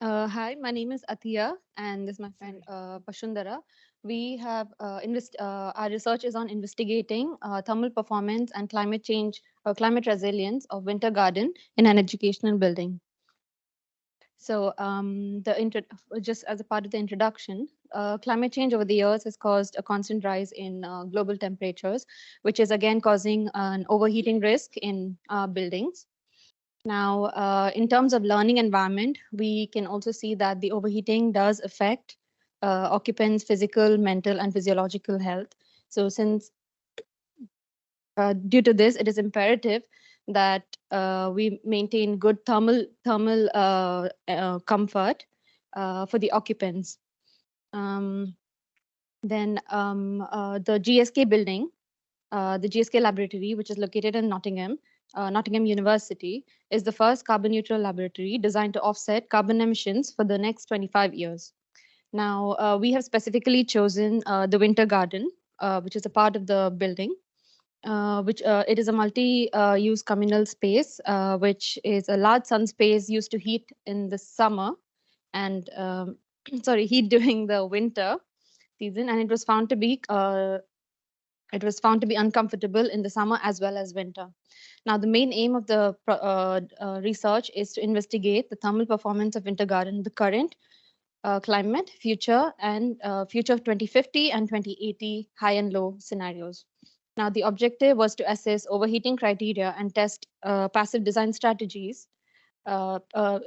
Hi, my name is Atheya, and this is my friend Vashundhara. We have our research is on investigating thermal performance and climate change or climate resilience of winter garden in an educational building. So, just as a part of the introduction, climate change over the years has caused a constant rise in global temperatures, which is again causing an overheating risk in buildings. Now, in terms of learning environment, we can also see that the overheating does affect occupants' physical, mental, and physiological health. So, since due to this, it is imperative that we maintain good thermal comfort for the occupants. Um, the GSK building, the GSK laboratory, which is located in Nottingham University, is the first carbon neutral laboratory designed to offset carbon emissions for the next 25 years. Now, we have specifically chosen the Winter Garden, which is a part of the building, which it is a multi-use communal space, which is a large sun space used to heat in the summer and sorry, heat during the winter season, and it was found to be uncomfortable in the summer as well as winter. Now, the main aim of the research is to investigate the thermal performance of winter garden in the current climate, future of 2050 and 2080 high and low scenarios. Now, the objective was to assess overheating criteria and test passive design strategies,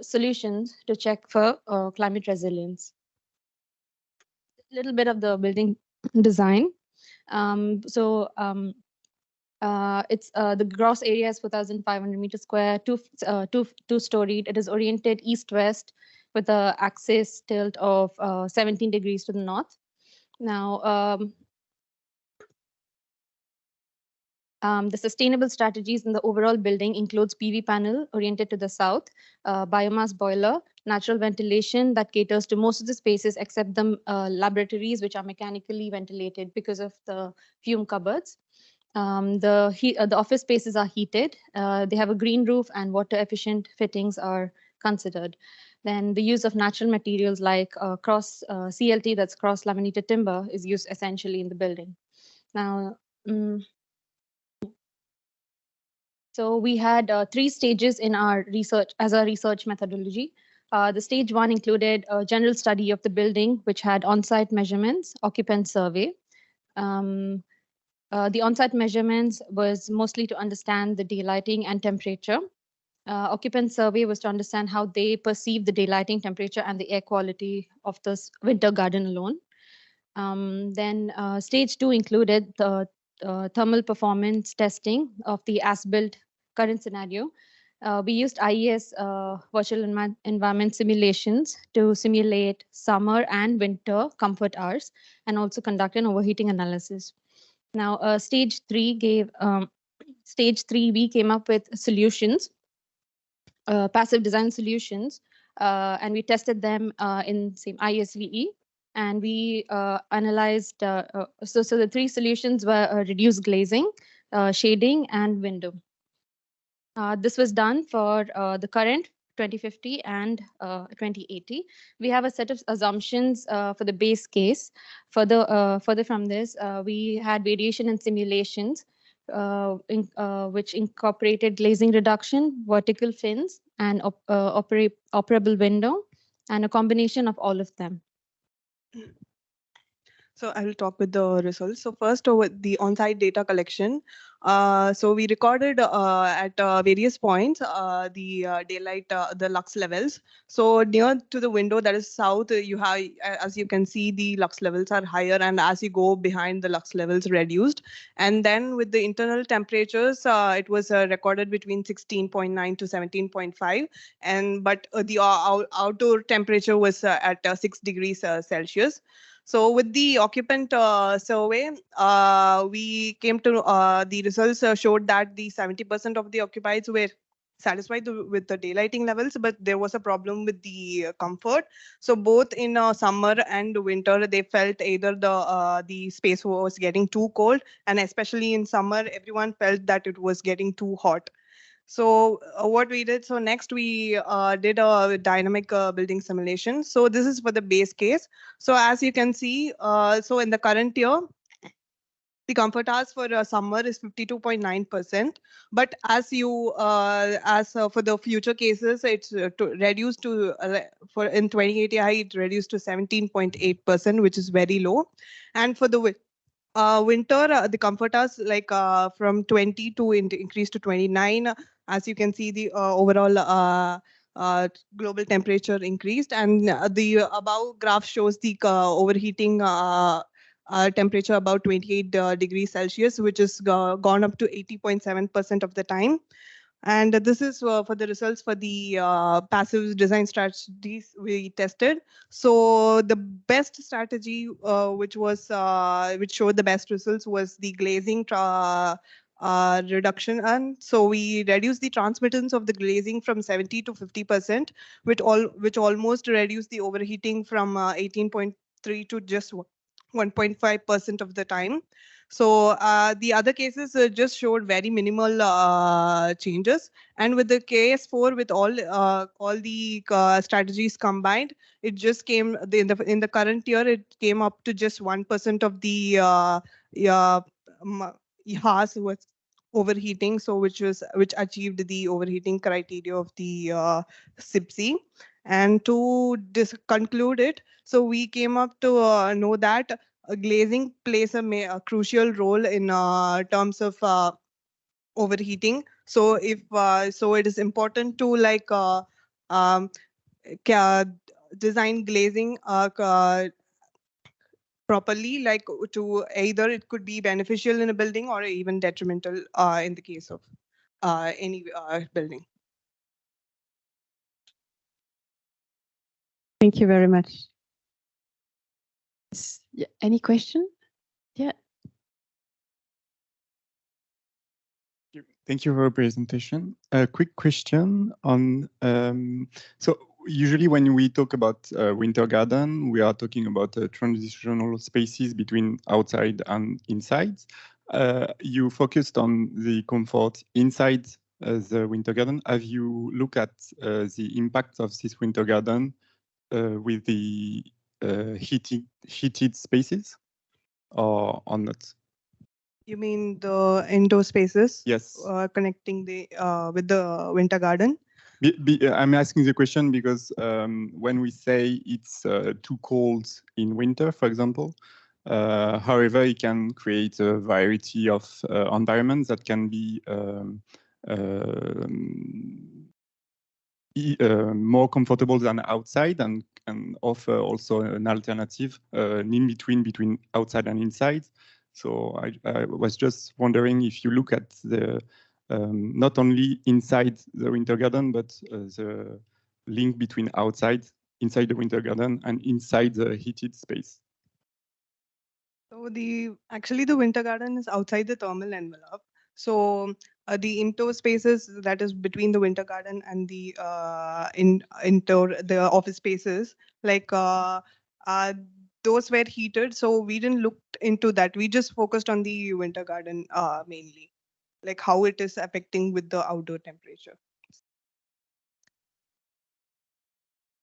solutions to check for climate resilience. A little bit of the building design. It's the gross area is 4,500 meters square, two-storied. It is oriented east-west with a axis tilt of 17 degrees to the north. Now, the sustainable strategies in the overall building includes PV panel oriented to the south, biomass boiler, natural ventilation that caters to most of the spaces except the laboratories, which are mechanically ventilated because of the fume cupboards. The office spaces are heated. They have a green roof and water efficient fittings are considered. Then the use of natural materials like cross CLT, that's cross laminated timber, is used essentially in the building. Now, mm, so we had three stages in our research as a research methodology. The stage one included a general study of the building, which had on-site measurements, occupant survey. Um, the on-site measurements was mostly to understand the daylighting and temperature. Occupant survey was to understand how they perceive the daylighting, temperature, and the air quality of this winter garden alone. Stage two included the thermal performance testing of the as-built current scenario. We used IES virtual environment simulations to simulate summer and winter comfort hours and also conduct an overheating analysis. Now, stage three, we came up with solutions, passive design solutions, and we tested them in same ISVE. And we analyzed, so the three solutions were reduced glazing, shading, and window. This was done for the current 2050 and 2080. We have a set of assumptions for the base case. Further from this, we had variation in simulations, which incorporated glazing reduction, vertical fins, and operable window, and a combination of all of them. So I will talk with the results. So first, over the on-site data collection. So we recorded at various points the daylight, the lux levels. So near to the window that is south, you have, as you can see, the lux levels are higher, and as you go behind, the lux levels reduced. And then with the internal temperatures, it was recorded between 16.9 to 17.5, and but the outdoor temperature was at 6 degrees Celsius. So with the occupant survey, we came to the results showed that the 70% of the occupiers were satisfied with the daylighting levels, but there was a problem with the comfort. So both in summer and winter, they felt either the space was getting too cold, and especially in summer, everyone felt that it was getting too hot. So what we did, so next we did a dynamic building simulation. So this is for the base case. So as you can see, so in the current year, the comfort hours for summer is 52.9%, but for the future cases, it's reduced to for in 2080 it reduced to 17.8%, which is very low. And for the winter, the comfort hours from 20 to increase to 29. As you can see, the overall global temperature increased, and the above graph shows the overheating temperature about 28 degrees Celsius, which has gone up to 80.7% of the time. And this is for the results for the passive design strategies we tested. So the best strategy, which showed the best results, was the glazing reduction. And so we reduced the transmittance of the glazing from 70 to 50%, which almost reduced the overheating from 18.3 to just 1.5% of the time. So the other cases just showed very minimal changes, and with the KS4, with all the strategies combined, it just came in the current year. It came up to just 1% of the HAAS was overheating, so which achieved the overheating criteria of the SIPC. And to conclude it, so we came up to know that glazing plays a crucial role in terms of overheating. So so it is important to um, design glazing properly, like to either it could be beneficial in a building or even detrimental in the case of any building. Thank you very much. Yeah, any question? Yeah. Thank you for your presentation. A quick question on, so usually when we talk about winter garden, we are talking about transitional spaces between outside and inside. You focused on the comfort inside the winter garden. Have you looked at the impact of this winter garden with the heated spaces or not? You mean the indoor spaces? Yes. Connecting with the winter garden? I'm asking the question because when we say it's too cold in winter, for example, however, it can create a variety of environments that can be more comfortable than outside and offer also an alternative in between outside and inside. So I was just wondering if you look at the not only inside the winter garden, but the link between inside the winter garden and inside the heated space. So actually the winter garden is outside the thermal envelope. So the indoor spaces, that is between the winter garden and the the office spaces, those were heated. So we didn't look into that. We just focused on the winter garden mainly, like how it is affecting with the outdoor temperature.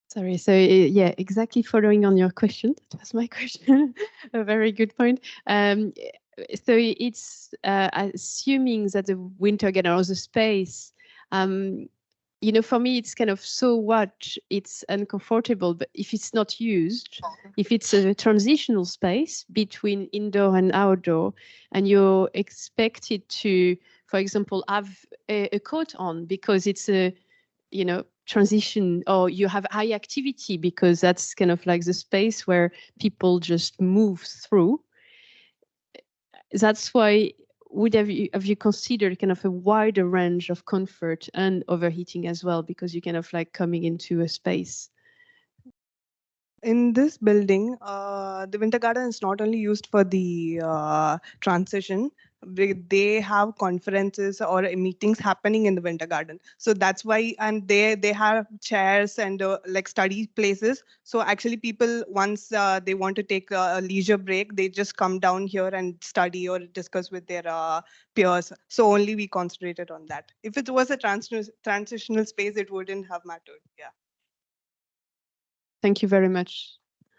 Sorry. So yeah, exactly following on your question. That was my question. A very good point. So it's assuming that the winter garden or the space, you know, for me, it's kind of so what it's uncomfortable, but if it's not used, if it's a transitional space between indoor and outdoor, and you're expected to, for example, have a coat on because it's a, you know, transition, or you have high activity because that's kind of like the space where people just move through. That's why have you considered kind of a wider range of comfort and overheating as well, because you're kind of like coming into a space? In this building, the winter garden is not only used for the transition. they have conferences or meetings happening in the winter garden. So that's why, and they have chairs and like study places. So actually people, once they want to take a leisure break, they just come down here and study or discuss with their peers. So only we concentrated on that. If it was a transitional space, it wouldn't have mattered. Yeah. Thank you very much.